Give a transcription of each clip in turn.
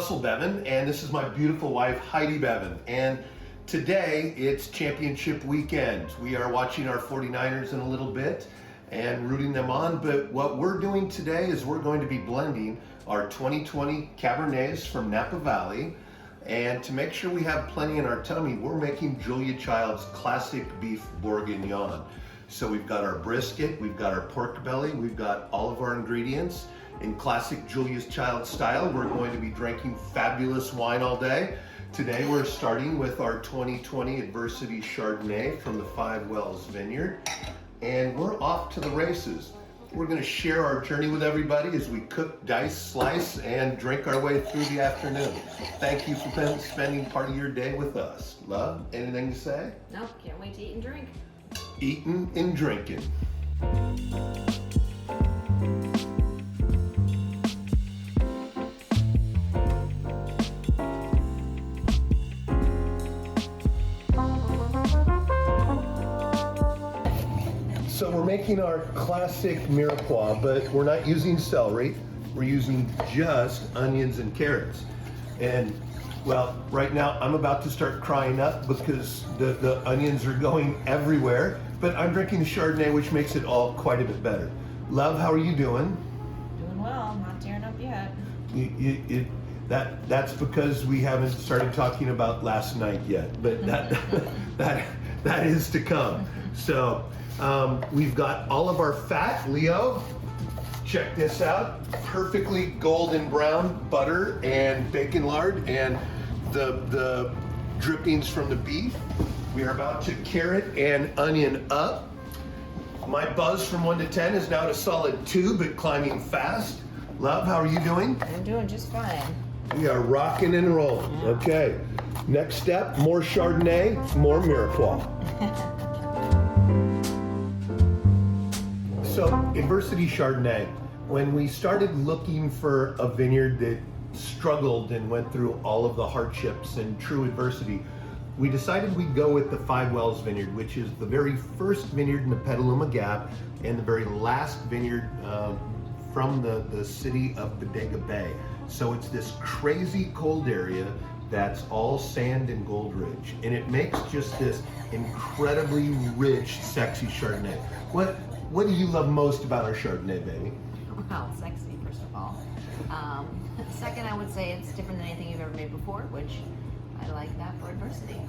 Russell Bevan, and this is my beautiful wife, Heidi Bevan. And today, it's championship weekend. We are watching our 49ers in a little bit and rooting them on, but what we're doing today is we're going to be blending our 2020 Cabernets from Napa Valley. And to make sure we have plenty in our tummy, we're making Julia Child's classic Boeuf Bourguignon. So we've got our brisket, we've got our pork belly, we've got all of our ingredients. In classic Julia Child style, we're going to be drinking fabulous wine all day. Today we're starting with our 2020 Adversity Chardonnay from the 5 Wells Vineyard. And we're off to the races. We're gonna share our journey with everybody as we cook, dice, slice, and drink our way through the afternoon. Thank you for spending part of your day with us. Love, anything to say? No, can't wait to eat and drink. Eating and drinking. So we're making our classic mirepoix, but we're not using celery. We're using just onions and carrots. And well, right now I'm about to start crying up because the onions are going everywhere, but I'm drinking Chardonnay, which makes it all quite a bit better. Love, how are you doing? Doing well, not tearing up yet. That's because we haven't started talking about last night yet, but that is to come. So we've got all of our fat. Leo, check this out. Perfectly golden brown butter and bacon lard and the drippings from the beef. We are about to carrot and onion up. My buzz from 1 to 10 is now at a solid 2, but climbing fast. Love, how are you doing? I'm doing just fine. We are rocking and rolling. Yeah. Okay. Next step, more Chardonnay, more mirepoix. So, Adversity Chardonnay, when we started looking for a vineyard that struggled and went through all of the hardships and true adversity, we decided we'd go with the 5 Wells Vineyard, which is the very first vineyard in the Petaluma Gap and the very last vineyard from the city of Bodega Bay. So it's this crazy cold area that's all sand and gold ridge, and it makes just this incredibly rich, sexy Chardonnay. What do you love most about our Chardonnay, baby? Well, sexy, first of all. Second, I would say it's different than anything you've ever made before, which I like that for adversity.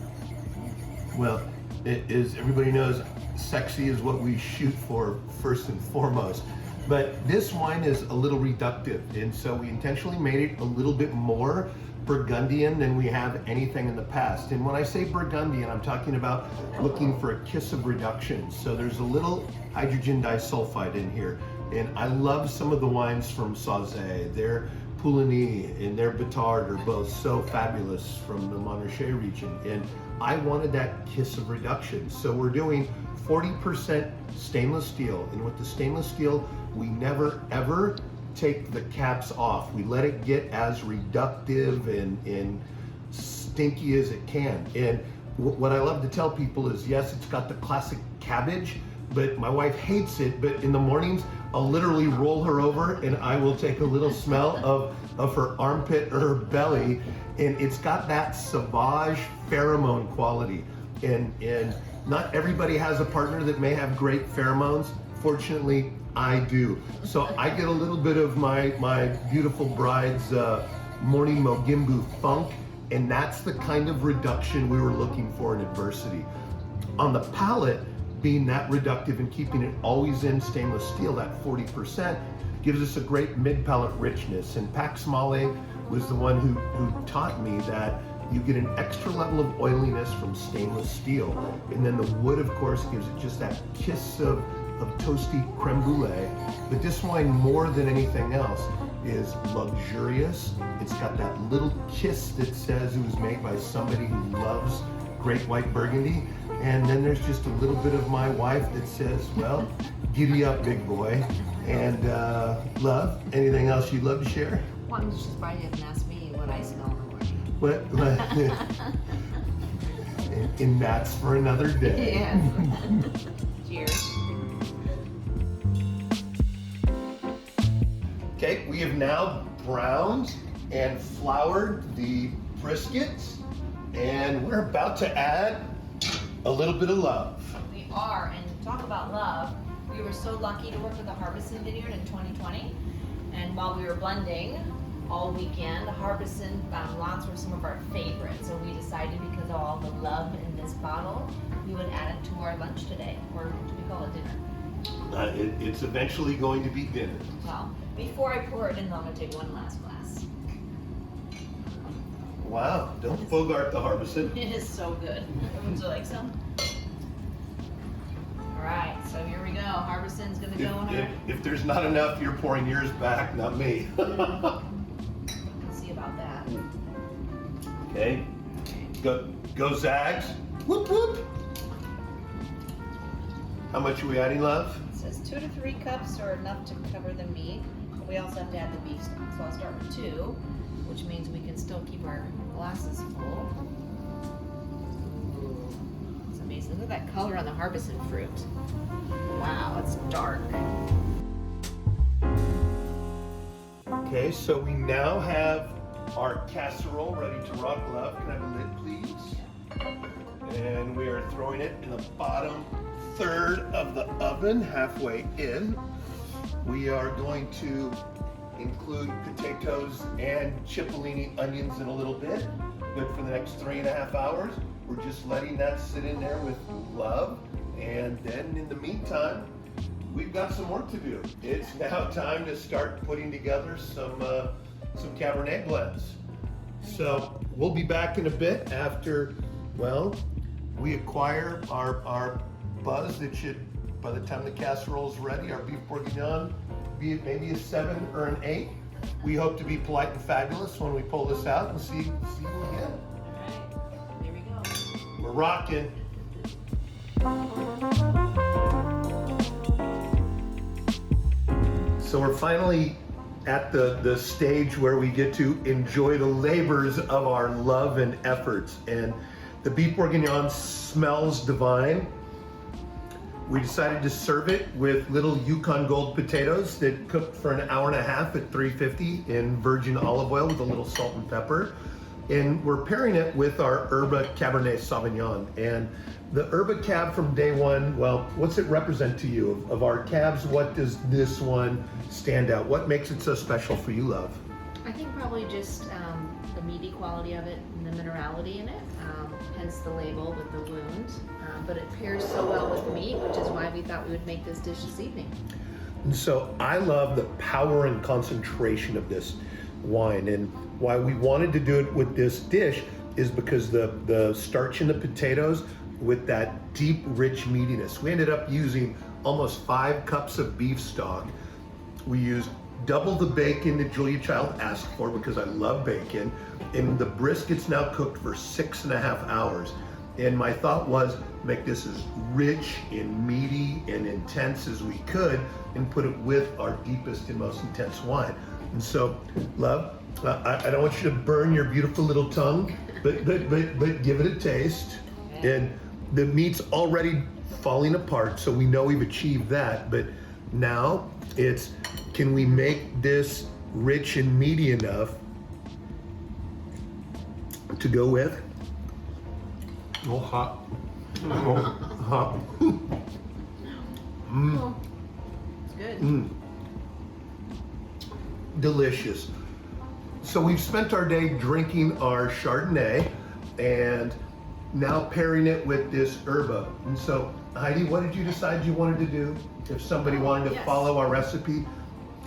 Well, as everybody knows, sexy is what we shoot for first and foremost. But this wine is a little reductive, and so we intentionally made it a little bit more Burgundian than we have anything in the past. And when I say Burgundian, I'm talking about looking for a kiss of reduction. So there's a little hydrogen disulfide in here. And I love some of the wines from Sauzet. Their Pouligny and their Betard are both so fabulous from the Montrachet region. And I wanted that kiss of reduction. So we're doing 40% stainless steel. And with the stainless steel, we never ever take the caps off. We let it get as reductive and stinky as it can. And what I love to tell people is, yes, it's got the classic cabbage, but my wife hates it, but in the mornings, I'll literally roll her over and I will take a little smell of her armpit or her belly, and it's got that sauvage pheromone quality. And not everybody has a partner that may have great pheromones. Fortunately, I do. So I get a little bit of my beautiful bride's morning Mogimbu funk, and that's the kind of reduction we were looking for in adversity. On the palate, being that reductive and keeping it always in stainless steel, that 40%, gives us a great mid-palate richness. And Pax Male was the one who taught me that you get an extra level of oiliness from stainless steel. And then the wood, of course, gives it just that kiss of toasty creme brulee. But this wine, more than anything else, is luxurious. It's got that little kiss that says it was made by somebody who loves great white Burgundy. And then there's just a little bit of my wife that says, well, giddy up, big boy. And love, anything else you'd love to share? Well, I'm just surprised you haven't asked me what I smell in the morning. And that's for another day. Yes. Cheers. Okay, we have now browned and floured the briskets, and we're about to add a little bit of love. We are, and talk about love. We were so lucky to work with the Harbison Vineyard in 2020, and while we were blending all weekend, the Harbison lots were some of our favorites, so we decided because of all the love in this bottle, we would add it to our lunch today, or do we call it dinner? It's eventually going to be dinner. Well, before I pour it in, I'm going to take one last glass. Wow, don't bogart the Harbison. It is so good. Would you like some? All right, so here we go. Harbison's going to go in our... If there's not enough, you're pouring yours back, not me. We'll see about that. Okay, go Zags. Whoop whoop. How much are we adding, love? It says 2 to 3 cups are enough to cover the meat, but we also have to add the beef stock. So I'll start with 2, which means we can still keep our glasses full. Ooh, it's amazing. Look at that color on the Harbison fruit. Wow, it's dark. Okay, so we now have our casserole ready to rock, love. Can I have a lid, please? And we are throwing it in the bottom third of the oven, halfway in. We are going to include potatoes and cipollini onions in a little bit, but for the next 3.5 hours, we're just letting that sit in there with love. And then in the meantime, we've got some work to do. It's now time to start putting together some Cabernet blends. So we'll be back in a bit after, well, we acquire our buzz that should, by the time the casserole's ready, our Boeuf Bourguignon, be it maybe a 7 or an 8. We hope to be polite and fabulous when we pull this out and see what we get. All right, here we go. We're rocking. So we're finally at the stage where we get to enjoy the labors of our love and efforts. And the Boeuf Bourguignon smells divine. We decided to serve it with little Yukon Gold potatoes that cooked for 1.5 hours at 350 in virgin olive oil with a little salt and pepper. And we're pairing it with our Erba Cabernet Sauvignon. And the Erba Cab from day one, well, what's it represent to you? Of our cabs, what does this one stand out? What makes it so special for you, love? I think probably just the meaty quality of it and the minerality in it, hence the label with the wound. But it pairs so well with meat, which is why we thought we would make this dish this evening. And so I love the power and concentration of this wine, and why we wanted to do it with this dish is because the starch in the potatoes with that deep, rich meatiness. We ended up using almost 5 cups of beef stock. We used double the bacon that Julia Child asked for because I love bacon, and the brisket's now cooked for 6.5 hours. And my thought was make this as rich and meaty and intense as we could and put it with our deepest and most intense wine. And so, love, I don't want you to burn your beautiful little tongue, but give it a taste. And the meat's already falling apart, so we know we've achieved that. But now it's, can we make this rich and meaty enough to go with? Oh, hot. Oh, hot. It's good. Delicious. So we've spent our day drinking our Chardonnay and now pairing it with this Erba. And so, Heidi, what did you decide you wanted to do? If somebody wanted to follow our recipe,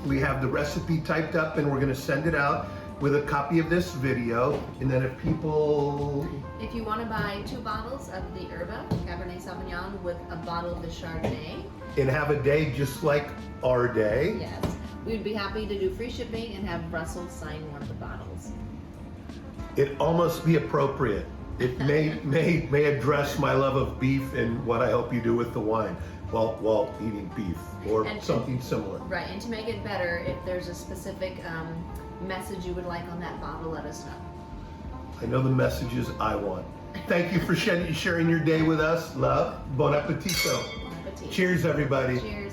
we have the recipe typed up and we're going to send it out with a copy of this video. And then if people... If you want to buy 2 bottles of the Erba Cabernet Sauvignon with a bottle of the Chardonnay. And have a day just like our day. Yes. We'd be happy to do free shipping and have Russell sign one of the bottles. It almost be appropriate. It may address my love of beef and what I hope you do with the wine while eating beef or something similar. Right, and to make it better, if there's a specific message you would like on that bottle, let us know. I know the messages I want. Thank you for sharing your day with us. Love. Bon appetito. Bon appetit. Cheers, everybody. Cheers.